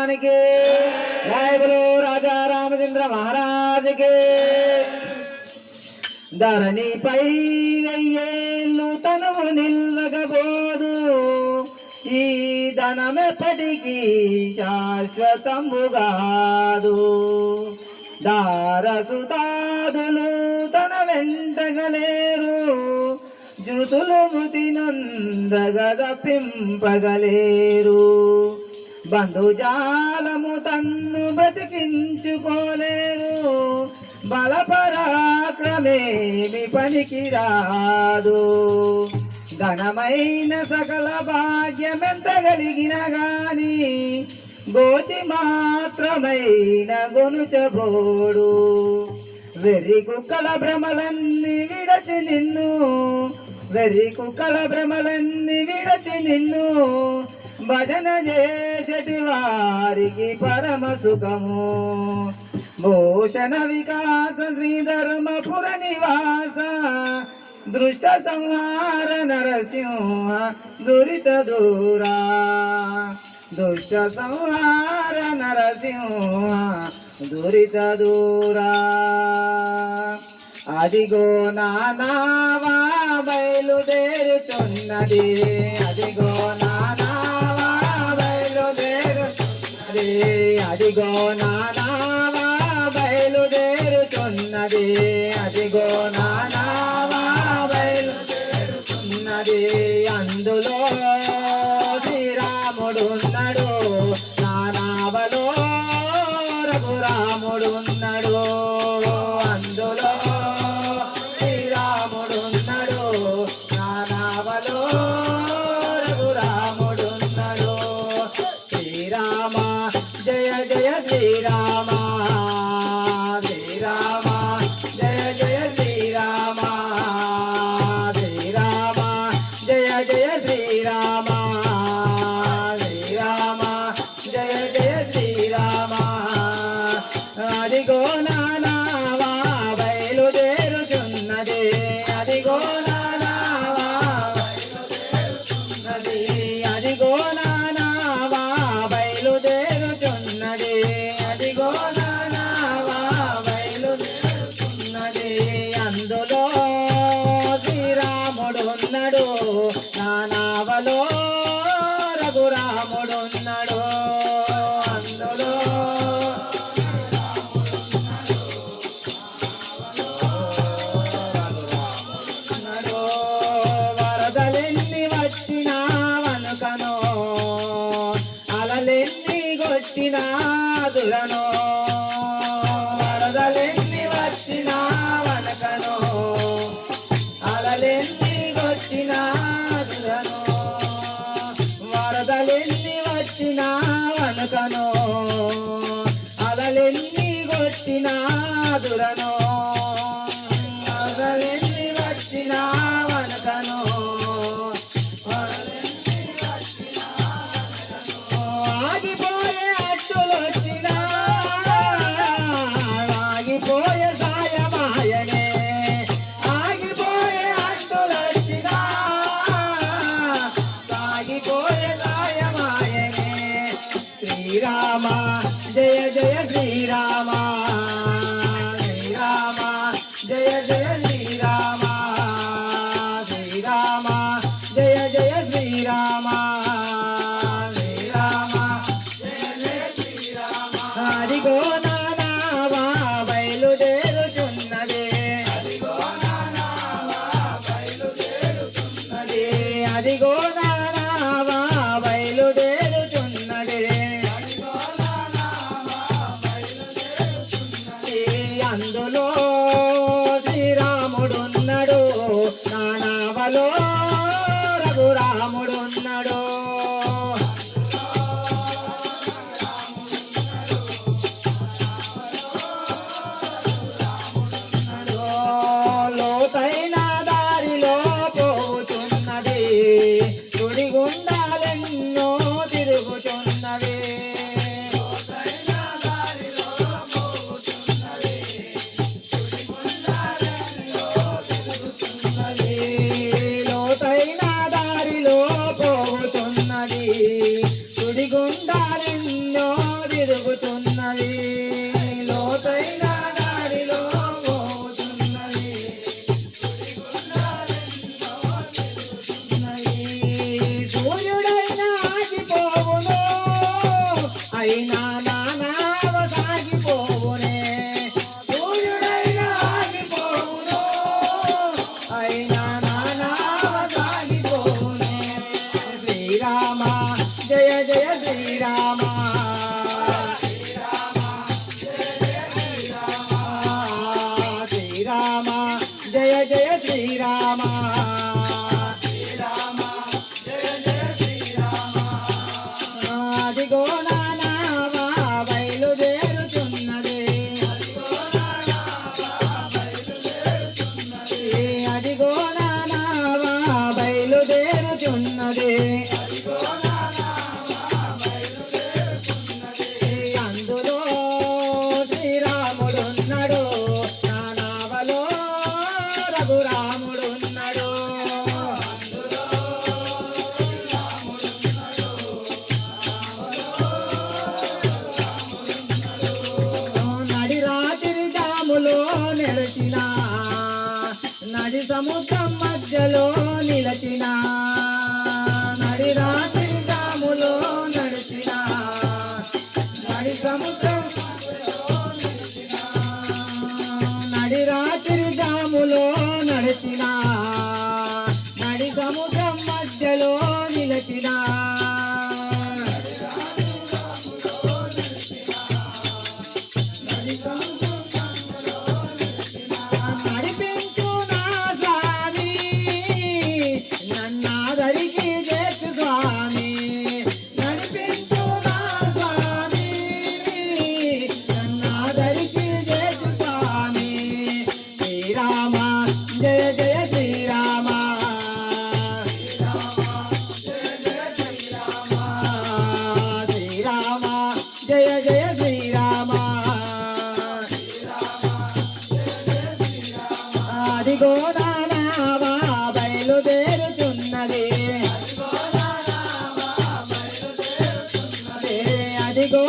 भगवान के जय बोलो राजा रामचंद्र महाराज के ధరణి పై వెయ్యేళ్ళు తనువు నిల్లగబోదు ఈ ధనమెప్పటికీ శాశ్వతము కాదు దారసుతాదులు తన వెంటగలేరు జుతులు ముతినందగపింపగలేరు బంధుజాలము తన్ను బతికించుకోలేరు బలపరాక్రమేమి పనికిరాదు ఘనమైన సకల భాగ్యమెంత కలిగిన గాని గోచి మాత్రమైన గొనుచబోడు వెర్రి కుక్కల భ్రమలన్నీ విడచి నిన్ను వెర్రి కుక్కల భ్రమలన్నీ విడచి నిన్ను భజన చేసటి వారికి పరమ సుఖము భూషణ వికాస శ్రీధర్మపుర నివాస దృష్ట సంహార నరసింహ దురిత దూరా దుష్ట సంహార నరసింహ దురిత దూరా అదిగో నానావా బయలుదేరుతున్నది అదిగో నానావా బయలుదేరుతున్నది అదిగో నానావా బయలుదేరుతున్నది అదిగో నానావా బయలుదేరుతున్నది అందులో శ్రీరాముడున్నాడు నానావలో రఘురాముడున్నాడు అందులో శ్రీరాముడున్నాడు నానావలో రఘురాముడున్నాడు శ్రీరామ జయ జయ శ్రీరామ శ్రీరామ జయ జయ శ్రీరామ శ్రీరామ జయ జయ శ్రీరామ శ్రీరామ జయ జయ శ్రీరామ అదిగో నానావా బయలుదేరుచున్నది అదిగో నానావా బయలుదేరుచున్నది అదిగో నానావా బయలుదేరుచున్నది అదిగో నానావా బయలుదేరుచున్నది అందులో శ్రీరాముడున్నాడు నానావలో రఘురాముడున్నాడు అందులో వరదలెన్ని వచ్చినా వనుకనో అలలెన్ని కొట్టినా దురనో వరదలెన్ని వచ్చినా వనకనో అలలెన్ని కొట్టినా దురనో వరదలెన్ని వచ్చినా వనకనో అలలెన్ని కొట్టినా దురనో వరదలెన్ని వచ్చినా వనకనో ఆగిపోయే అట్టులొచ్చినా ఆగిపోయే సాయమాయనే ఆగిపోయే అట్టులొచ్చినా సాగిపోయే సాయమాయనే శ్రీరామ జయ జయ శ్రీరామ శ్రీరామ జయ జయ శ్రీరామ శ్రీరామ జయ జయ శ్రీరామ శ్రీరామ జయ జయ శ్రీరామ అదిగో నానావా బయలుదేరుచున్నది అదిగో నానావా బయలుదేరుచున్నది అదిగో నానావా బయలుదేరుచున్నది అదిగో నానావా బయలుదేరుచున్నది అయినా నానావ సాగిపోవునే సూర్యుడైనా ఆగిపోవును అయినా నానావ సాగిపోవునే శ్రీరామ జయ జయ శ్రీరామ శ్రీరామ జయ జయ శ్రీరామ అదిగో నానావా బయలుదేరుతున్నది అదిగో నానావా బయలుదేరుతున్నది అందులో శ్రీరాముడున్నాడు నానావలో రఘురాముడున్నాడు నడి రాత్రి జాములో నిలచిన నడి సముద్రం మధ్యలో నిలచిన నడి రాత్రి జాములో నడిచిన నడి సముద్రం నడి రాత్రి జాములో నడిచిన నడి సముద్రం మధ్యలో నిలచిన నడిపించు నా స్వామి నన్నాదరికి చేసు స్వామి నడిపించు నా స్వామి నన్నాదరికి చేసు స్వామి శ్రీరామ జయ జయ శ్రీరామ శ్రీరామ జయ జయ శ్రీరామ అదిగో నానావా బయలుదేరుతున్నది అదిగో